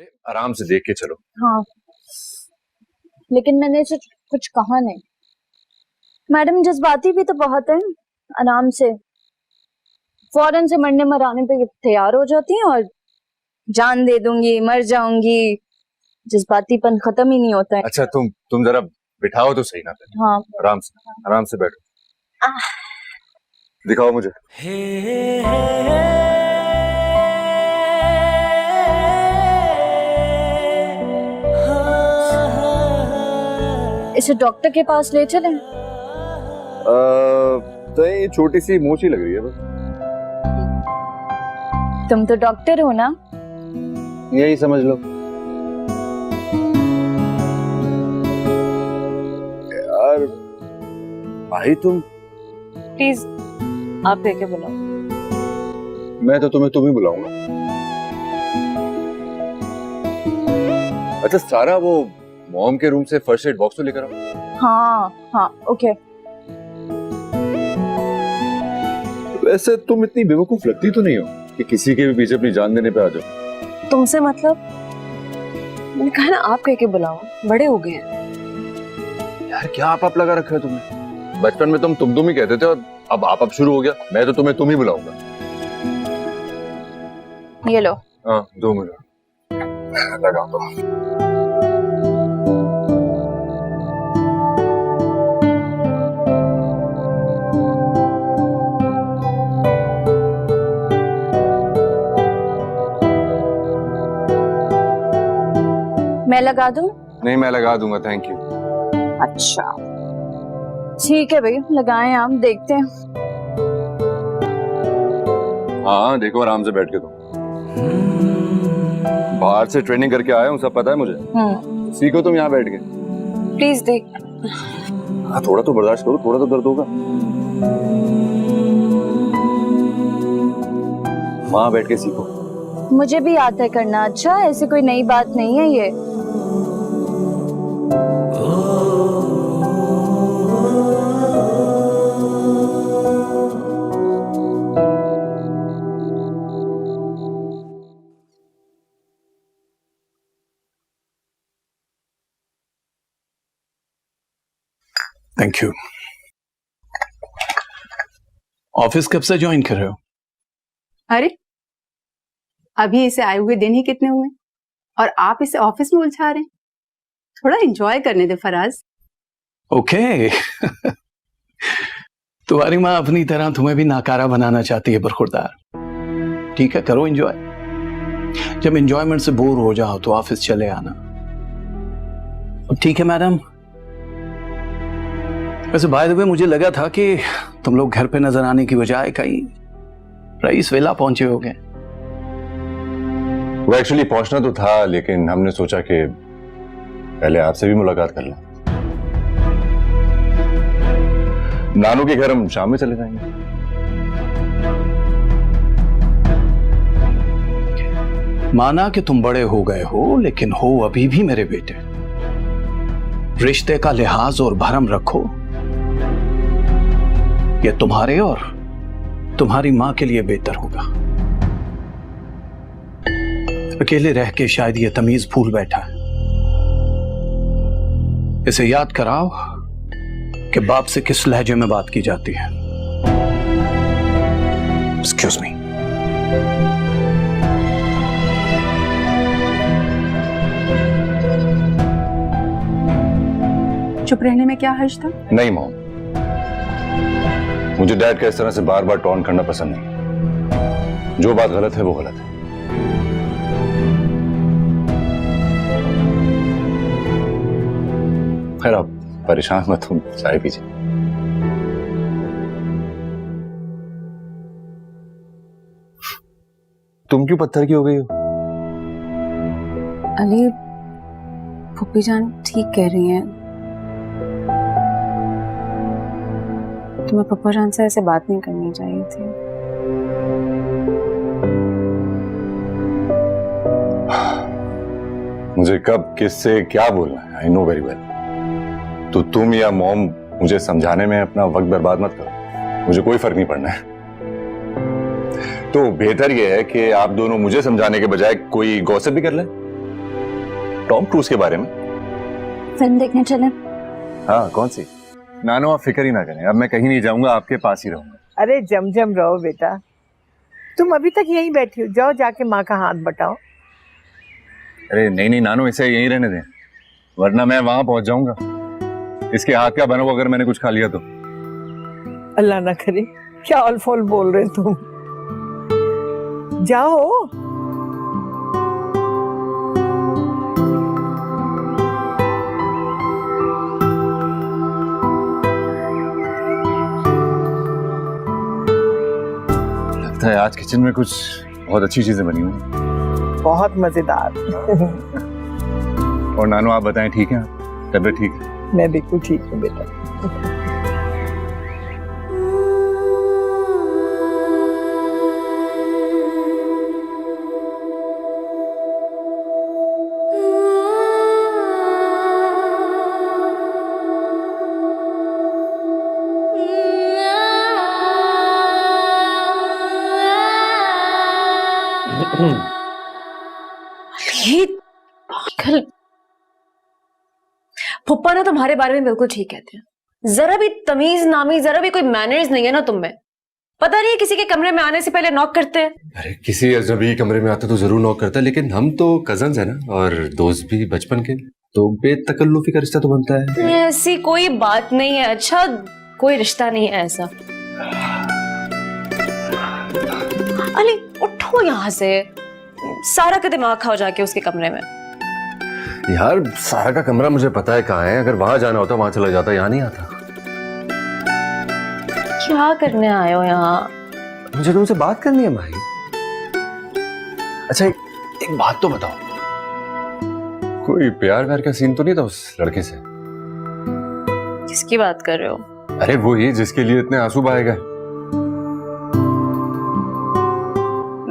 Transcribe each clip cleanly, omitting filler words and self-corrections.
अरे आराम से देख के चलो। हाँ, लेकिन मैंने इसे कुछ कहा नहीं। मैडम जज्बाती भी तो बहुत है। आराम से फौरन से मरने मराने पे तैयार हो जाती हैं और जान दे दूंगी, मर जाऊंगी, जज्बातीपन खत्म ही नहीं होता है। अच्छा तुम जरा बिठाओ तो सही ना पहले। हाँ, आराम से बैठो। दिखाओ मुझे। इसे डॉक्टर के पास ले चलें? तो ये छोटी सी मोची लग रही है बस। तुम तो डॉक्टर हो ना? यही समझ लो। यार भाई तुम प्लीज आप लेके बुलाओ। मैं तो तुम्हें तुम ही बुलाऊंगा। अच्छा सारा वो मॉम के रूम से फर्स्ट एड बॉक्स तो लेकर आओ। हाँ ओके। वैसे तुम इतनी बेवकूफ लगती तो नहीं हो कि किसी के भी पीछे अपनी जान देने पे आ जाओ। तुमसे मतलब? मैंने कहा ना आप कह के बुलाओ, बड़े हो गए हैं। यार क्या आप लगा रखा है तुमने? बचपन में तुम ही कहते थे और अब आप शुरू हो गया। मैं तो तुम्हें तुम ही बुलाऊंगा। ये लो। हाँ 2 मिनट लगा दो। मैं लगा दूं? नहीं मैं लगा दूंगा, थैंक यू। अच्छा ठीक है भाई, लगाएं आप, देखते हैं। हाँ देखो आराम से बैठ के। तुम बाहर से ट्रेनिंग करके आया हूँ, सब पता है मुझे। सीखो तुम यहाँ बैठ के। प्लीज देख। हाँ थोड़ा तो बर्दाश्त करो, थोड़ा तो दर्द होगा। वहाँ बैठ के सीखो। मुझे भी आता है करना। अच्छा ऐसी कोई नई बात नहीं है ये। Thank you. ऑफिस कब से ज्वाइन कर रहे हो? अरे अभी इसे आए हुए दिन ही कितने हुए और आप इसे ऑफिस में उलझा रहे हैं। थोड़ा एंजॉय करने दे फराज। ओके तुम्हारी माँ अपनी तरह तुम्हें भी नाकारा बनाना चाहती है बरखुरदार। ठीक है करो एंजॉय। जब एंजॉयमेंट से बोर हो जाओ तो ऑफिस चले आना। ठीक है मैडम। वैसे बाय द वे मुझे लगा था कि तुम लोग घर पे नजर आने की बजाय कहीं रईस वेला पहुंचे होगे। वो एक्चुअली पहुंचना तो था, लेकिन हमने सोचा कि पहले आपसे भी मुलाकात कर लें। नानू के घर हम शाम में चले जाएंगे। माना कि तुम बड़े हो गए हो, लेकिन हो अभी भी मेरे बेटे। रिश्ते का लिहाज और भरम रखो। ये तुम्हारे और तुम्हारी मां के लिए बेहतर होगा। अकेले रह के शायद ये तमीज भूल बैठा है। इसे याद कराओ कि बाप से किस लहजे में बात की जाती है। Excuse me. चुप रहने में क्या हर्ज था? नहीं मॉम, मुझे डैड का इस तरह से बार बार टॉन्ट करना पसंद नहीं। जो बात गलत है वो गलत है। खैर आप परेशान मत हो, चाय पीजिए। तुम क्यों पत्थर की हो गई हो? अली फूफी जान ठीक कह रही हैं। तुम्हें पप्पा जान से ऐसे बात नहीं करनी चाहिए थी। मुझे कब किससे क्या बोलना है आई नो वेरी वेल। तो तुम या मॉम मुझे समझाने में अपना वक्त बर्बाद मत करो, मुझे कोई फर्क नहीं पड़ना है। तो बेहतर यह है कि आप दोनों मुझे समझाने के बजाय कोई गॉसिप भी कर लें। टॉम क्रूज के बारे में। फिल्म देखने चले? हाँ, कौन सी? नानो, आप फिक्र ही ना करें, अब मैं कहीं नहीं जाऊंगा, आपके पास ही रहूंगा। अरे जम रहो बेटा, तुम अभी तक यहीं बैठी हो, जाओ जाके माँ का हाथ बटाओ। अरे नहीं नानो, इसे यहीं रहने दें, वरना मैं वहां पहुंच जाऊंगा। इसके हाथ का बनो अगर मैंने कुछ खा लिया तो। अल्लाह ना करे, क्या ऑल बोल रहे तुम। जाओ। लगता है आज किचन में कुछ बहुत अच्छी चीजें बनी हुई हैं। बहुत मजेदार। और नानो, आप बताएं, ठीक है? तबीयत ठीक है? मैं बिल्कुल ठीक हूँ बेटा। ये पागल फुप्पा ना तुम्हारे बारे में बिल्कुल ठीक कहते हैं। जरा भी तमीज नामी, जरा भी कोई मैनर्स नहीं है ना तुम में। पता नहीं किसी के कमरे में आने से पहले नॉक करते हैं। अरे किसी अजनबी कमरे में आते तो जरूर नॉक करता है, लेकिन हम तो कजन्स है ना, और दोस्त भी बचपन के, तो बेतकल्लुफी का रिश्ता तो बनता है। ऐसी कोई बात नहीं है। अच्छा, कोई रिश्ता नहीं है ऐसा। अली उठो यहाँ से, सारा का दिमाग खाओ जाके उसके कमरे में। यार सारा का कमरा मुझे पता है कहाँ है, अगर वहां जाना होता वहां चला जाता, यहाँ नहीं आता। क्या करने आए हो यहाँ? मुझे तुमसे बात करनी है माही। अच्छा एक बात तो बताओ, कोई प्यार व्यार का सीन तो नहीं था उस लड़के से? किसकी बात कर रहे हो? अरे वो ही जिसके लिए इतने आंसू बहाए गए।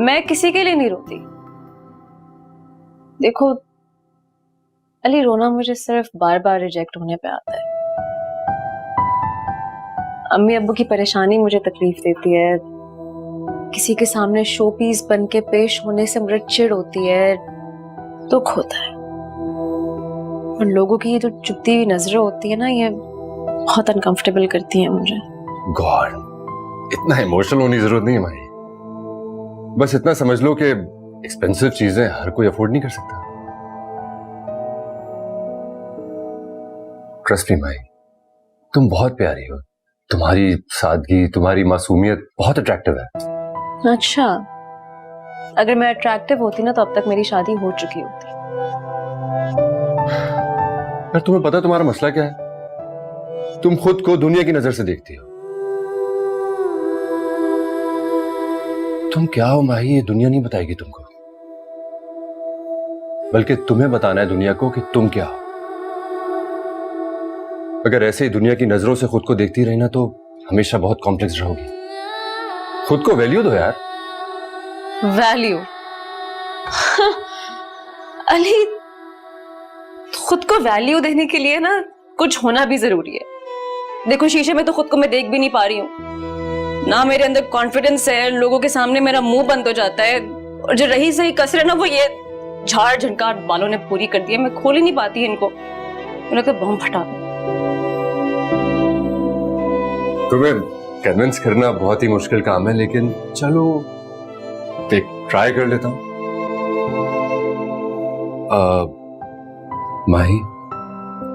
मैं किसी के लिए नहीं रोती। देखो अली, रोना मुझे सिर्फ बार बार रिजेक्ट होने पे आता है। अम्मी अब्बू की परेशानी मुझे तकलीफ देती है, किसी के सामने शो पीस बन के पेश होने से मुझे चिढ़ होती है, दुख होता है। और लोगों की ये जो चुभती हुई नजरें होती है ना, ये बहुत अनकंफर्टेबल करती हैं मुझे। गॉड, इतना इमोशनल होने की जरूरत नहीं है माही। बस इतना समझ लो कि एक्सपेंसिव चीजें हर कोई अफोर्ड नहीं कर सकता। ट्रस्ट मी माही, तुम बहुत प्यारी हो, तुम्हारी सादगी, तुम्हारी मासूमियत बहुत अट्रैक्टिव है। अच्छा, अगर मैं अट्रैक्टिव होती ना तो अब तक मेरी शादी हो चुकी होती। यार तुम्हें पता है तुम्हारा मसला क्या है? तुम खुद को दुनिया की नजर से देखती हो। तुम क्या हो माही, ये दुनिया नहीं बताएगी तुमको, बल्कि तुम्हें बताना है दुनिया को कि तुम क्या हो। अगर ऐसे ही दुनिया की नजरों से खुद को देखती रही ना तो हमेशा बहुत कॉम्प्लेक्स रहोगी। खुद को वैल्यू दो यार। वैल्यू? अली, खुद को वैल्यू देने के लिए ना कुछ होना भी जरूरी है। देखो शीशे में तो खुद को मैं देख भी नहीं पा रही हूँ ना, मेरे अंदर कॉन्फिडेंस है, लोगों के सामने मेरा मुंह बंद हो जाता है, और जो रही सही कसर ना वो ये झाड़ झंकार बालों ने पूरी कर दी है। मैं खोल ही नहीं पाती इनको, मुझे तो बम फटा। तुम्हें कन्विंस करना बहुत ही मुश्किल काम है, लेकिन चलो एक ट्राई कर लेता हूं। माही,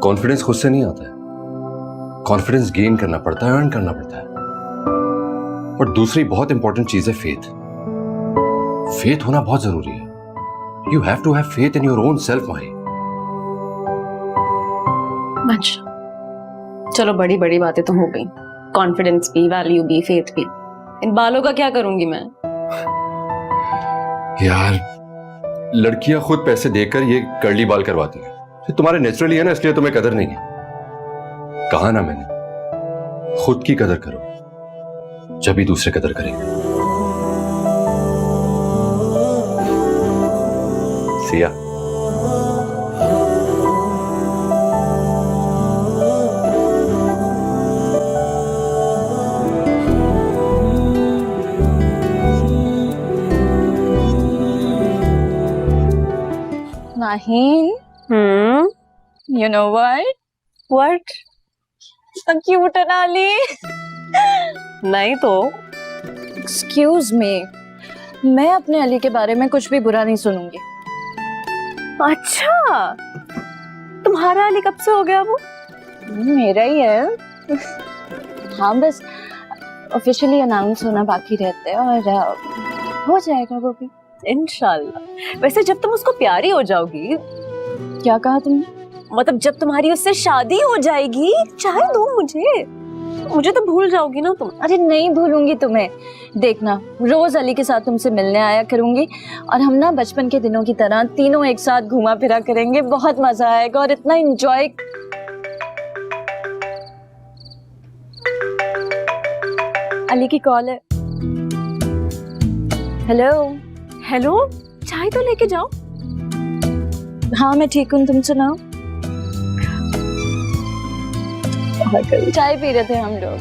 कॉन्फिडेंस खुद से नहीं आता है, कॉन्फिडेंस गेन करना पड़ता है, अर्न करना पड़ता है। और दूसरी बहुत इंपॉर्टेंट चीज है फेथ। फेथ होना बहुत जरूरी है। You have to have faith in your own self Mahi. अच्छा चलो, बड़ी बड़ी बातें तो हो गई, कॉन्फिडेंस भी, वैल्यू भी, फेथ भी। इन बालों का क्या करूंगी मैं? यार लड़कियां खुद पैसे देकर ये कर्ली बाल करवाती हैं, तुम्हारे नेचुरली है ना, इसलिए तुम्हें कदर नहीं है। कहा ना मैंने, खुद की कदर करो, जब ही दूसरे कदर करेंगे। Siya, नाहीन, You know what? What? So cute है ना अली? नहीं तो Excuse me. मैं अपने अली के बारे में कुछ भी बुरा नहीं सुनूंगी। अच्छा, तुम्हारा अली कब से हो गया वो? मेरा ही है। हाँ बस ऑफिशियली अनाउंस होना बाकी रहता है और हो जाएगा वो भी इंशाल्लाह। वैसे जब तुम उसको प्यारी हो जाओगी, क्या कहा तुमने? मतलब जब तुम्हारी उससे शादी हो जाएगी, चाहे दो मुझे तो भूल जाओगी ना तुम। अरे नहीं भूलूंगी तुम्हें, देखना रोज अली के साथ तुमसे मिलने आया करूंगी और हम ना बचपन के दिनों की तरह तीनों एक साथ घूमा फिरा करेंगे, बहुत मजा आएगा और इतना एंजॉय। अली की कॉल है। हेलो। हेलो, चाय तो लेके जाओ। हाँ मैं ठीक हूँ, तुम सुनाओ। चाय पी रहे थे हम लोग।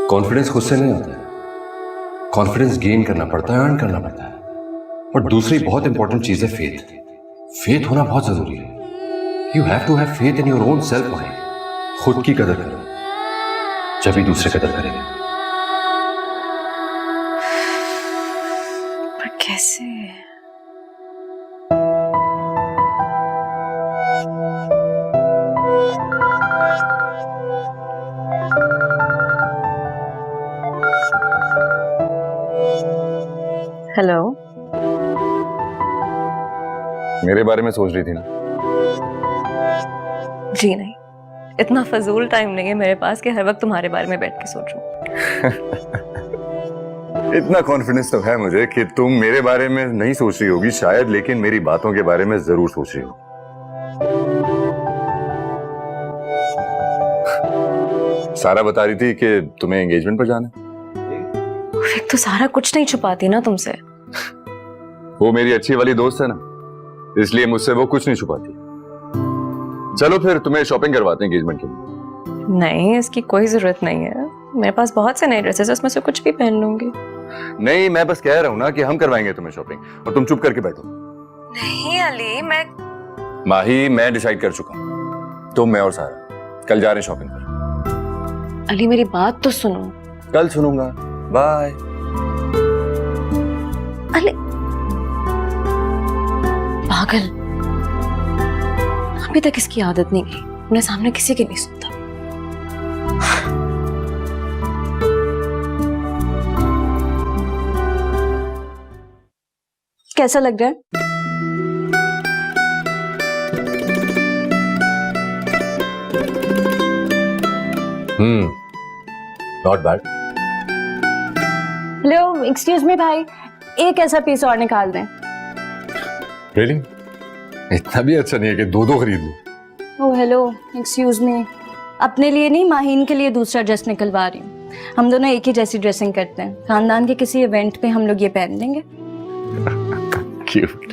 कॉन्फिडेंस खुद से नहीं आता है, कॉन्फिडेंस गेन करना पड़ता है, अर्न करना पड़ता है। और दूसरी बहुत इंपॉर्टेंट चीज है फेथ। फेथ होना बहुत जरूरी है। You have to have faith in your own self mind. खुद की कदर करो, जब ही दूसरे कदर करेंगे। पर कैसे? हेलो। मेरे बारे में सोच रही थी ना? जी नहीं, इतना फजूल टाइम नहीं है मेरे पास कि हर वक्त तुम्हारे बारे में बैठ के सोचूं। इतना कॉन्फिडेंस तो है मुझे कि तुम मेरे बारे में नहीं सोच रही होगी शायद, लेकिन मेरी बातों के बारे में जरूर सोच रही हो। सारा बता रही थी कि तुम्हें एंगेजमेंट पर जाना है। एक तो सारा कुछ नहीं छुपाती ना तुमसे। वो मेरी अच्छी वाली दोस्त है ना, इसलिए मुझसे वो कुछ नहीं छुपाती। चलो फिर तुम्हें शॉपिंग करवाते हैं एंगेजमेंट के लिए। नहीं, इसकी कोई जरूरत नहीं है। मेरे पास बहुत से नए ड्रेसेस, उसमें से कुछ भी पहन लूंगी। नहीं, मैं बस कह रहा हूँ ना कि हम करवाएंगे तुम्हें शॉपिंग, और तुम चुप करके बैठो। नहीं अली, मैं माही, मैं डिसाइड कर चुका हूँ। तुम, मैं और सारा कल जा रहे हैं शॉपिंग पर। अली मेरी बात तो सुनो। कल सुनूंगा, बाय। अली पागल, अभी तक इसकी आदत नहीं गई, अपने सामने किसी की नहीं सुनता। कैसा लग रहा है? Not bad. Hello, excuse me भाई, एक ऐसा पीस और निकाल दें। रियली? इतना भी अच्छा नहीं है कि दो दो खरीद लूं। ओह हेलो, एक्सक्यूज मी, अपने लिए नहीं माहीन के लिए दूसरा ड्रेस निकलवा रही हूँ। हम दोनों एक ही जैसी ड्रेसिंग करते हैं, खानदान के किसी इवेंट पे हम लोग ये पहन लेंगे। क्यूट।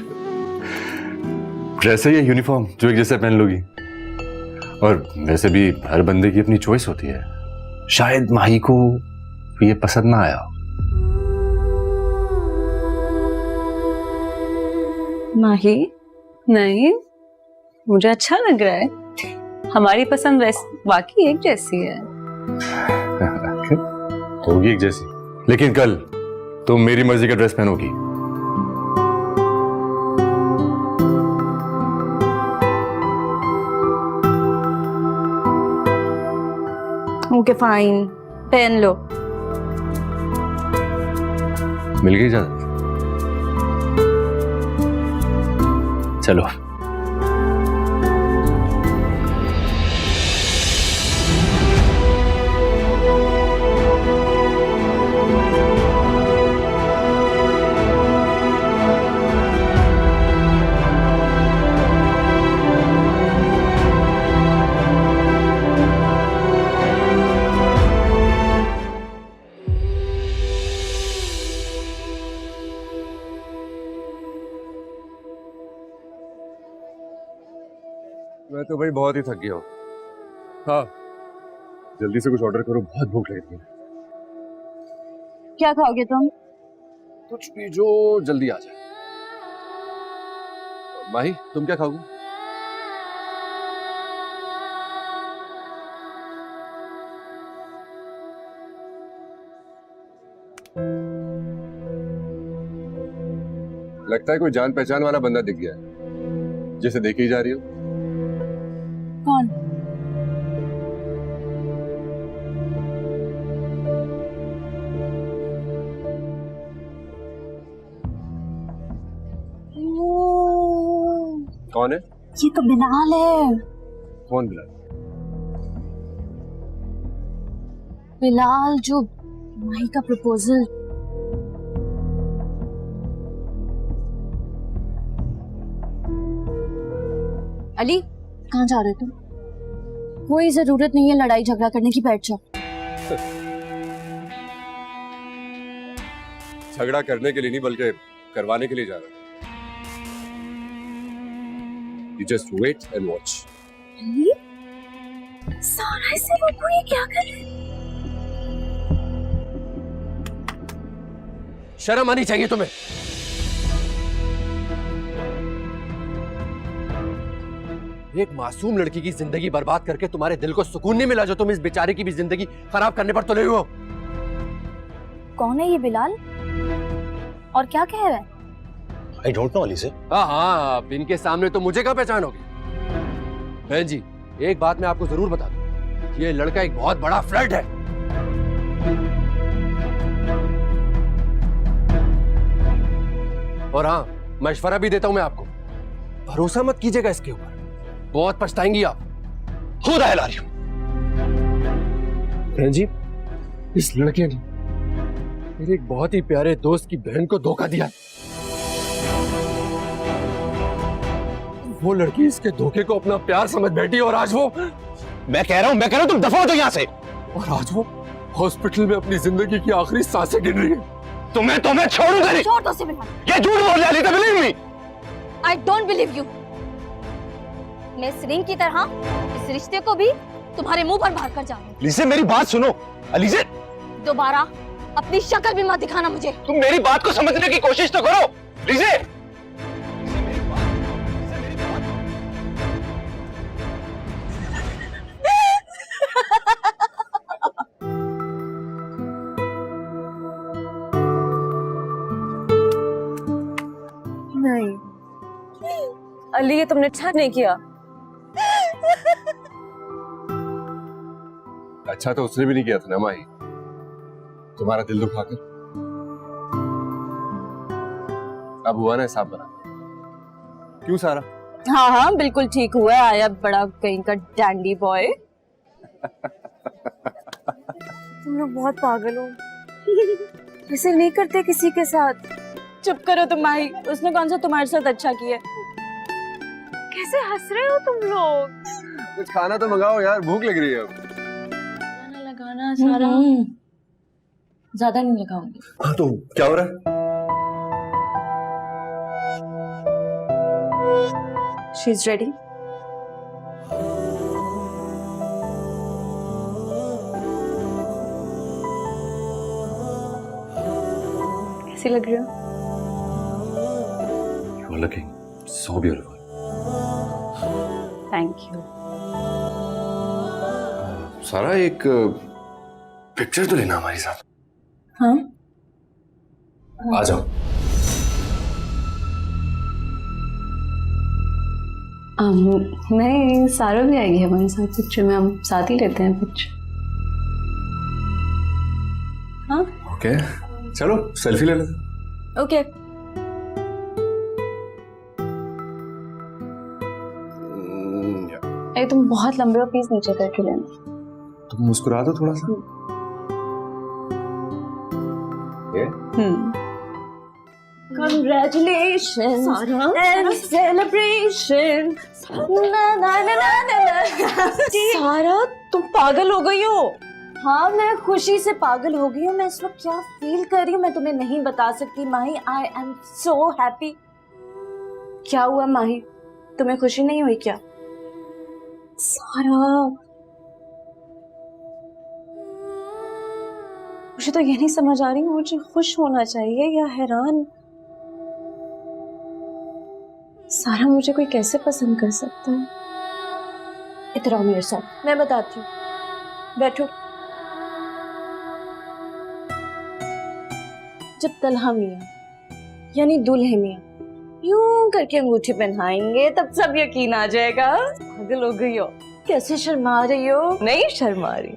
ड्रेस है या यूनिफॉर्म जो एक जैसे पहन लोगी? और वैसे भी हर बंदे की अपनी चॉइस होती है, शायद माही को ये पसंद ना आया हो। माही? नहीं, मुझे अच्छा लग रहा है। हमारी पसंद वाकई एक जैसी है। होगी एक जैसी, लेकिन कल तुम मेरी मर्जी का ड्रेस पहनोगी। ओके फाइन, पहन लो। मिल गई इजाजत? चलो। मैं तो भाई बहुत ही थक गया हूँ। हाँ, जल्दी से कुछ ऑर्डर करो, बहुत भूख लग रही है। क्या खाओगे तुम? कुछ भी जो जल्दी आ जाए। माही, तुम क्या खाओगे? लगता है कोई जान पहचान वाला बंदा दिख गया है, जिसे देखे ही जा रही हो। कौन? कौन है? ये तो बिलाल है। कौन बिलाल? बिलाल जो माही का प्रपोजल। अली, कहाँ जा रहे तुम? कोई जरूरत नहीं है लड़ाई झगड़ा करने की, बैठ जाओ। झगड़ा करने के लिए नहीं बल्कि करवाने के लिए जा रहा हूं। You just wait and watch. Ali, सारा से वो ये क्या कर रहे हैं? शर्म आनी चाहिए तुम्हें। एक मासूम लड़की की जिंदगी बर्बाद करके तुम्हारे दिल को सुकून नहीं मिला, जो तुम इस बेचारे की भी जिंदगी खराब करने पर तुले हुए हो। कौन है ये बिलाल और क्या कह रहा है? आई डोंट नो अली से। हाँ, अब इनके सामने तो मुझे क्या पहचानोगे। बहन जी, एक बात मैं आपको जरूर बता दूं, ये लड़का एक बहुत बड़ा फ्लर्ट है। और हाँ, मशवरा भी देता हूं मैं आपको, भरोसा मत कीजिएगा इसके ऊपर, बहुत पछताएंगी आप। खुद आए ला रही हूं। बहन जी, इस लड़के ने मेरे एक बहुत ही प्यारे दोस्त की बहन को धोखा दिया। वो लड़की इसके धोखे को अपना प्यार समझ बैठी और आज वो, मैं कह रहा हूं तुम दफा हो जाओ यहां से। और आज वो हॉस्पिटल में अपनी जिंदगी की आखिरी सांसें गिन रही है। तुम्हें छोड़ूंगा नहीं। छोड़ दो उसे बिलाल। ये झूठ बोल रहा है, believe me. I don't believe you. मैं सिरिंग की तरह इस रिश्ते को भी तुम्हारे मुंह पर मार कर जाऊंगी। अलीसे मेरी बात सुनो। अलीसे, दोबारा अपनी शक्ल भी मत दिखाना मुझे। तुम मेरी बात को समझने की कोशिश तो करो। अलीसे, नहीं अली, ये तुमने अच्छा नहीं किया। अच्छा तो उसने भी नहीं किया था ना माही, तुम्हारा दिल दुखाकर। अब हुआ ना हिसाब बना। क्यों सारा? हाँ हाँ बिल्कुल ठीक हुआ है। आया बड़ा कहीं का डैंडी बॉय। तुम लोग बहुत पागल हो। ऐसे नहीं करते किसी के साथ। चुप करो तुम माही, उसने कौन सा तुम्हारे साथ अच्छा किया? कैसे हंस रहे हो तुम लोग? कुछ खाना तो मंगाओ यार, भूख लग रही है। अब गाना लगाना सारा। ज्यादा नहीं लगाऊंगी। हाँ तो क्या हो रहा है? She's ready. कैसी लग रही हो? You are looking so beautiful. Thank you. सारा एक पिक्चर तो लेना हमारे साथ। हाँ? आ जाओ। नहीं, सारा भी आएगी हमारे साथ पिक्चर में, हम साथ ही लेते हैं पिक्चर। हाँ? ओके, चलो सेल्फी ले लेते। ओके। तुम बहुत लंबे हो, प्लीज नीचे करके लेना। तुम मुस्कुरा दो थोड़ा सा। ये? Congratulations and celebration. ना ना ना ना ना। सारा, तुम पागल हो गई हो। हाँ मैं खुशी से पागल हो गई हूँ। मैं इस वक्त क्या फील कर रही हूँ मैं तुम्हें नहीं बता सकती माही। I am so happy. क्या हुआ माही, तुम्हें खुशी नहीं हुई क्या? सारा, मुझे तो ये नहीं समझ आ रही, मुझे खुश होना चाहिए या हैरान। सारा मुझे कोई कैसे पसंद कर सकता है? इधर आओ मेरे साथ, मैं बताती हूँ। बैठो। जब तलहा मियां यानी दूल्हे मियां यूं करके अंगूठी पहनाएंगे तब सब यकीन आ जाएगा। पागल हो गई हो, कैसे शर्मा रही हो? नहीं शर्मा रही,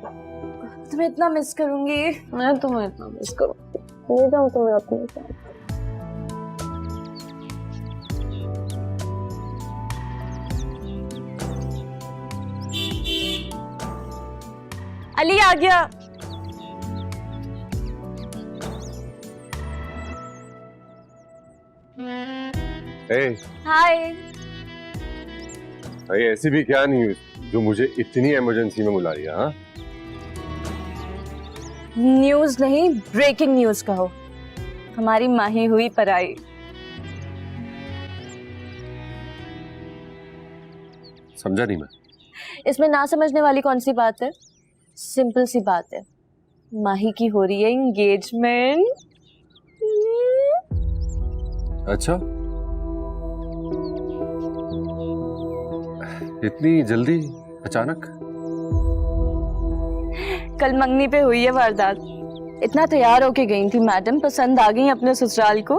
तुम्हें इतना मिस करूंगी। मैं तुम्हें इतना मिस करूंगी, ले जाऊं तुम्हें अपने साथ। अली आ गया। हाय। भाई ऐसी भी क्या न्यूज़ जो मुझे इतनी इमरजेंसी में बुला रही है? हाँ, न्यूज नहीं, ब्रेकिंग न्यूज कहो। हमारी माही हुई पराई। समझा नहीं मैं। इसमें ना समझने वाली कौन सी बात है? सिंपल सी बात है, माही की हो रही है एंगेजमेंट। अच्छा, इतनी जल्दी अचानक? कल मंगनी पे हुई है वारदात। इतना तैयार होके गई थी मैडम, पसंद आ गई अपने ससुराल को।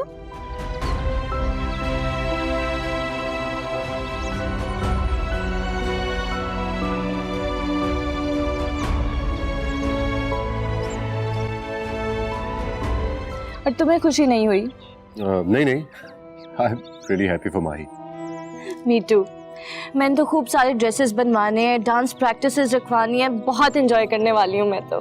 और तुम्हें खुशी नहीं हुई? नहीं नहीं, I am really happy for Mahi. Me too. मैंने तो खूब सारे ड्रेसेस बनवाने हैं, डांस प्रैक्टिसेस रखवानी है, बहुत एंजॉय करने वाली हूँ मैं तो।